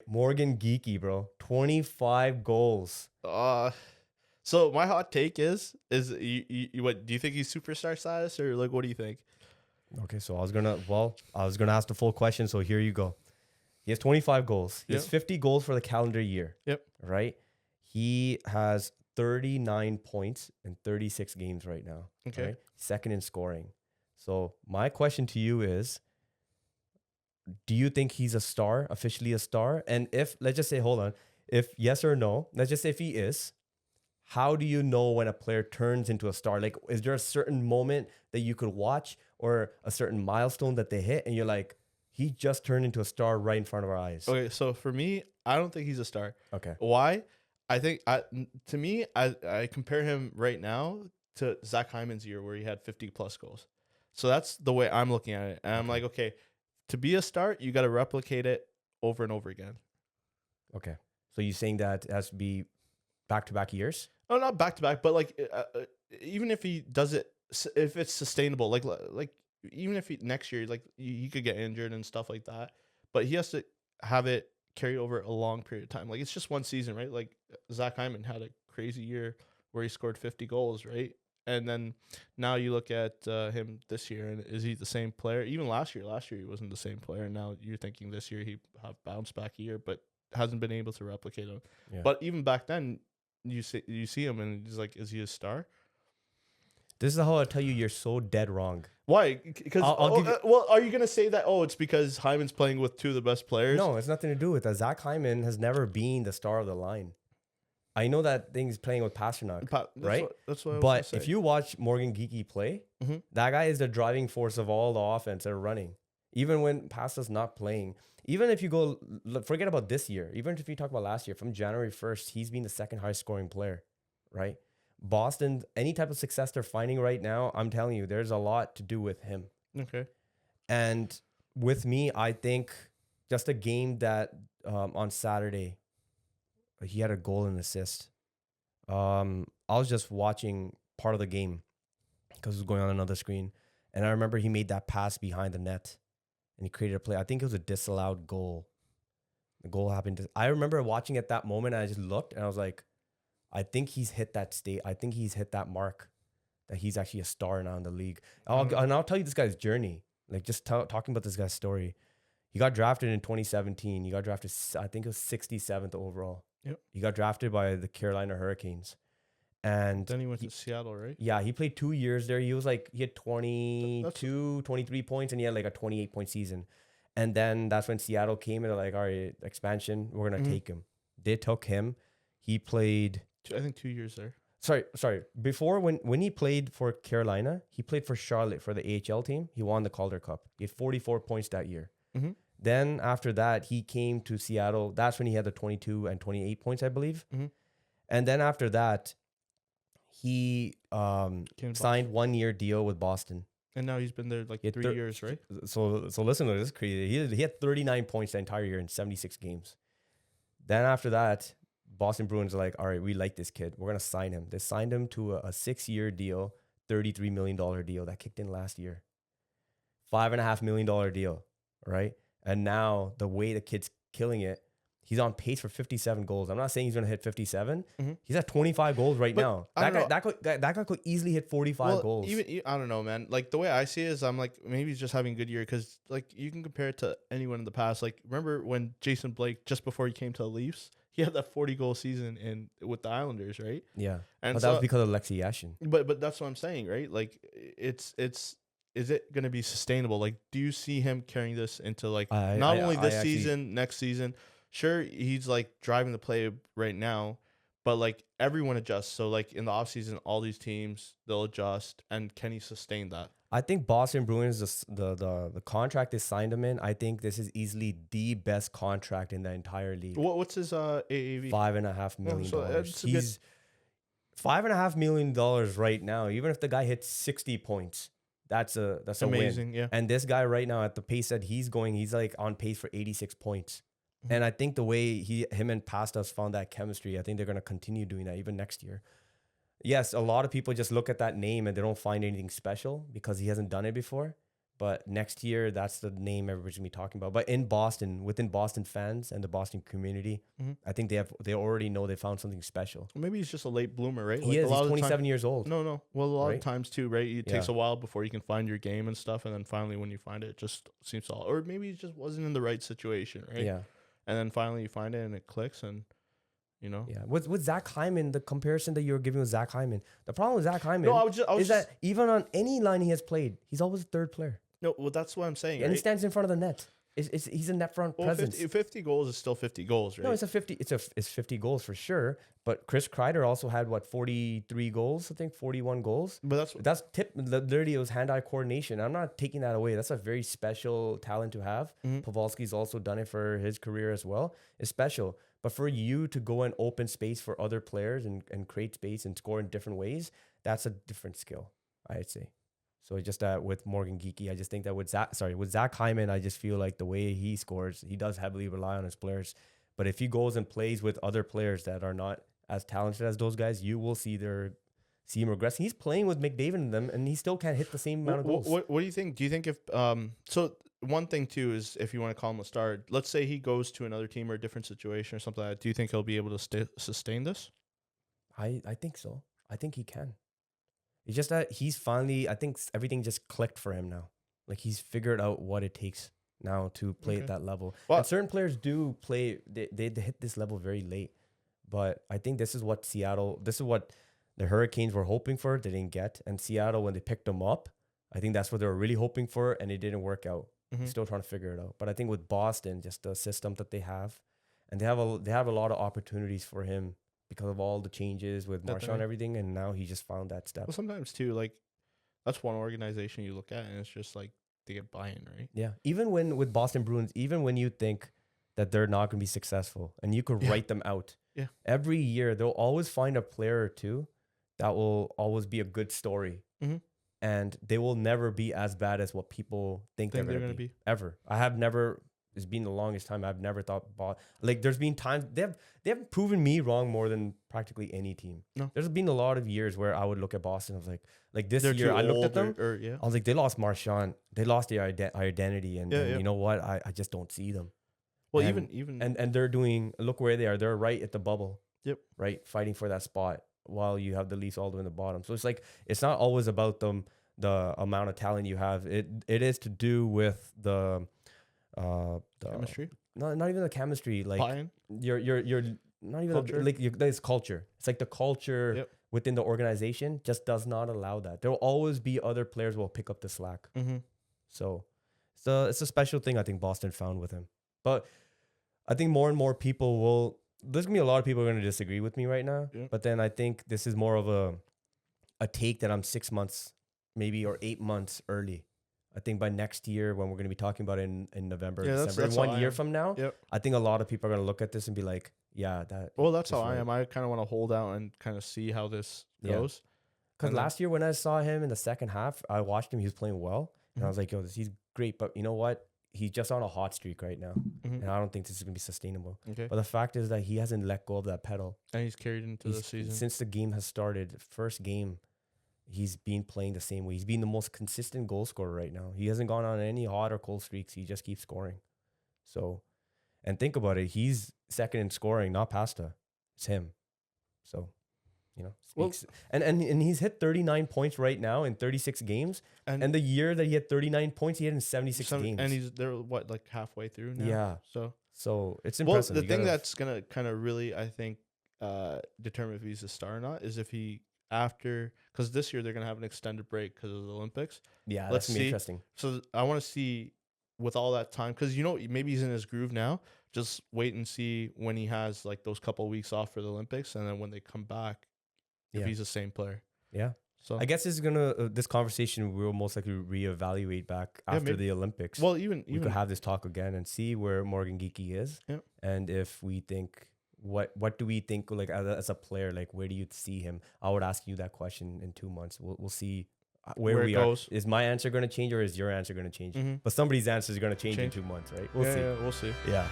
Morgan Geekie, bro. 25 goals. So my hot take is you what do you think he's superstar status or like what do you think? Okay, so I was gonna ask the full question, so here you go. He has 25 goals. He has 50 goals for the calendar year. Yep. Right? He has 39 points in 36 games right now. Okay. Right? Second in scoring. So my question to you is, do you think he's a star, officially a star? And if, let's just say, hold on, if yes or no, let's just say if he is, how do you know when a player turns into a star? Like, is there a certain moment that you could watch or a certain milestone that they hit and you're like, he just turned into a star right in front of our eyes? Okay, so for me, I don't think he's a star. Okay. Why? I think to me, I compare him right now to Zach Hyman's year where he had 50 plus goals. So that's the way I'm looking at it. And I'm like, okay, to be a star, you got to replicate it over and over again. Okay. So you're saying that it has to be back-to-back years? Oh, not back to back, but like even if he does it, if it's sustainable, like even if he next year, like he could get injured and stuff like that, but he has to have it carry over a long period of time. Like it's just one season, right? Like Zach Hyman had a crazy year where he scored 50 goals, right? And then now you look at him this year, and is he the same player? Even last year he wasn't the same player. And now you're thinking this year he have bounced back a year, but hasn't been able to replicate him. Yeah. But even back then, you see him, and he's like, is he a star? This is how I tell you you're so dead wrong. Why? Because well, are you gonna say that? Oh, it's because Hyman's playing with two of the best players. No, it's nothing to do with that. Zach Hyman has never been the star of the line. I know that thing's playing with Pasternak, right? That's what I was but gonna say. if you watch Morgan Geekie play, that guy is the driving force of all the offense they're running. Even when Pasta's not playing, even if you go, forget about this year, even if you talk about last year, from January 1st, he's been the second highest scoring player, right? Boston, any type of success they're finding right now, I'm telling you, there's a lot to do with him. Okay. And with me, I think just a game that on Saturday, he had a goal and assist. I was just watching part of the game because it was going on another screen. And I remember he made that pass behind the net and he created a play. I think it was a disallowed goal. The goal happened. I remember watching at that moment and I just looked and I was like, I think he's hit that state. I think he's hit that mark that he's actually a star now in the league. And I'll tell you this guy's journey. Like just talking about this guy's story. He got drafted in 2017. He got drafted, I think it was 67th overall. Yep. He got drafted by the Carolina Hurricanes. And then he went to Seattle, right? Yeah, he played 2 years there. He had 22, 23 points, and he had like a 28-point season. And then that's when Seattle came and they're like, all right, expansion, we're going to take him. They took him. He played... I think 2 years there. Sorry. Before, when he played for Carolina, he played for Charlotte for the AHL team. He won the Calder Cup. He had 44 points that year. Mm-hmm. Then after that, he came to Seattle. That's when he had the 22 and 28 points, I believe. Mm-hmm. And then after that, he signed 1 year deal with Boston. And now he's been there like 3 years, right? So listen to this, crazy. He had 39 points the entire year in 76 games. Then after that, Boston Bruins are like, all right, we like this kid. We're going to sign him. They signed him to a 6-year deal, $33 million deal that kicked in last year. $5.5 million deal, right? And now the way the kid's killing it, he's on pace for 57 goals. I'm not saying he's going to hit 57. Mm-hmm. He's at 25 goals right now. That guy could easily hit 45 goals. Even I don't know, man. Like the way I see it is, I'm like, maybe he's just having a good year because like you can compare it to anyone in the past. Like remember when Jason Blake, just before he came to the Leafs, he had that 40-goal season with the Islanders, right? Yeah, and but that was because of Alexei Yashin. But that's what I'm saying, right? Like it's. Is it going to be sustainable? Like, do you see him carrying this into like not only this season, next season? Sure, he's like driving the play right now, but like everyone adjusts. So like in the offseason, all these teams, they'll adjust. And can he sustain that? I think Boston Bruins, the contract they signed him in, I think this is easily the best contract in the entire league. What's his AAV? $5.5 million. He's $5.5 million right now. Even if the guy hits 60 points. That's amazing, win. Yeah. And this guy right now at the pace that he's going, he's like on pace for 86 points. Mm-hmm. And I think the way him and Pastas found that chemistry, I think they're going to continue doing that even next year. Yes, a lot of people just look at that name and they don't find anything special because he hasn't done it before. But next year, that's the name everybody's gonna be talking about. But in Boston, within Boston fans and the Boston community, I think they already know they found something special. Well, maybe he's just a late bloomer, right? He is. He's 27 years old. No. Well, a lot Right? of times too, right? It takes Yeah. a while before you can find your game and stuff, and then finally when you find it, it just seems solid. Or maybe he just wasn't in the right situation, right? Yeah. And then finally you find it and it clicks, and you know. Yeah. With Zach Hyman, the comparison that you were giving with Zach Hyman, the problem with Zach Hyman No, I was is just that even on any line he has played, he's always a third player. no. Well, that's what I'm saying. And he Right? stands in front of the net. He's a net front Well, presence. 50 goals is still 50 goals, right? No, it's 50 goals for sure. But Chris Kreider also had 43 goals, I think 41 goals. But That's literally it was hand-eye coordination. I'm not taking that away. That's a very special talent to have. Pavelski's also done it for his career as well. It's special. But for you to go and open space for other players and create space and score in different ways, that's a different skill, I'd say. So it's just that with Morgan Geekie, I just think that with Zach Hyman, I just feel like the way he scores, he does heavily rely on his players. But if he goes and plays with other players that are not as talented as those guys, you will see him regress. He's playing with McDavid in them, and he still can't hit the same amount of goals. What do you think? Do you think if so? One thing too is if you want to call him a star, let's say he goes to another team or a different situation or something like that. Do you think he'll be able to sustain this? I think so. I think he can. It's just that he's finally, I think everything just clicked for him now. Like he's figured out what it takes now to play at that level. Well, and certain players do play, they hit this level very late. But I think this is what the Hurricanes were hoping for. They didn't get. And Seattle, when they picked them up, I think that's what they were really hoping for. And it didn't work out. Still trying to figure it out. But I think with Boston, just the system that they have, and they have a lot of opportunities for him because of all the changes with Marchand and everything, and now he just found that step. Well, sometimes too, like that's one organization you look at, and it's just like they get buy-in, right? Yeah, even with Boston Bruins, even when you think that they're not going to be successful, and you could write them out, every year they'll always find a player or two that will always be a good story, and they will never be as bad as what people think they're going to be. Ever. I have never. It's been the longest time I've never thought like there's been times they have proven me wrong more than practically any team. No. There's been a lot of years where I would look at Boston. I was like this They're year I looked at them. I was like, they lost Marchand. They lost their identity, and you know what? I just don't see them. Well, and, even and they're doing. Look where they are. They're right at the bubble. Yep. Right, fighting for that spot while you have the Leafs all the way in the bottom. So it's like it's not always about the amount of talent you have. It is to do with the chemistry. No, not even the chemistry. Like buy-in? you're not even culture? it's culture. It's like the culture within the organization just does not allow that. There will always be other players who will pick up the slack. So it's a special thing I think Boston found with him. But I think more and more people will. There's gonna be a lot of people who are gonna disagree with me right now. Yeah. But then I think this is more of a take that I'm 6 months, maybe or 8 months early. I think by next year, when we're going to be talking about it in November, December, that's 1 year from now, Yep. I think a lot of people are going to look at this and be like, yeah, that. Well, that's how I am. I kind of want to hold out and kind of see how this goes. Because last year when I saw him in the second half, I watched him. He was playing well. And I was like, yo, he's great. But you know what? He's just on a hot streak right now. And I don't think this is going to be sustainable. Okay. But the fact is that he hasn't let go of that pedal. And he's carried into the season. Since the game has started, first game, he's been playing the same way. He's been the most consistent goal scorer right now. He hasn't gone on any hot or cold streaks. He just keeps scoring. So, and think about it. He's second in scoring, not Pasta. It's him. So, you know, speaks. Well, and he's hit 39 points right now in 36 games. And the year that he had 39 points, he had in 76 games. And they're like halfway through now. Yeah. So it's impressive. Well, the thing that's going to kind of really, I think, determine if he's a star or not is if he, because this year they're going to have an extended break because of the Olympics. Yeah, that's going to be interesting. So I want to see with all that time, because, you know, maybe he's in his groove now. Just wait and see when he has like those couple of weeks off for the Olympics. And then when they come back, if he's the same player. Yeah. So I guess this conversation we'll most likely reevaluate back after the Olympics. Well, even we could have this talk again and see where Morgan Geekie is. Yeah. And if we think, what do we think, like as a player, like where do you see him? I would ask you that question in 2 months. We'll see where we are. Is my answer going to change or is your answer going to change? But somebody's answer is going to change in 2 months, right? We'll see. Yeah, we'll see. Yeah.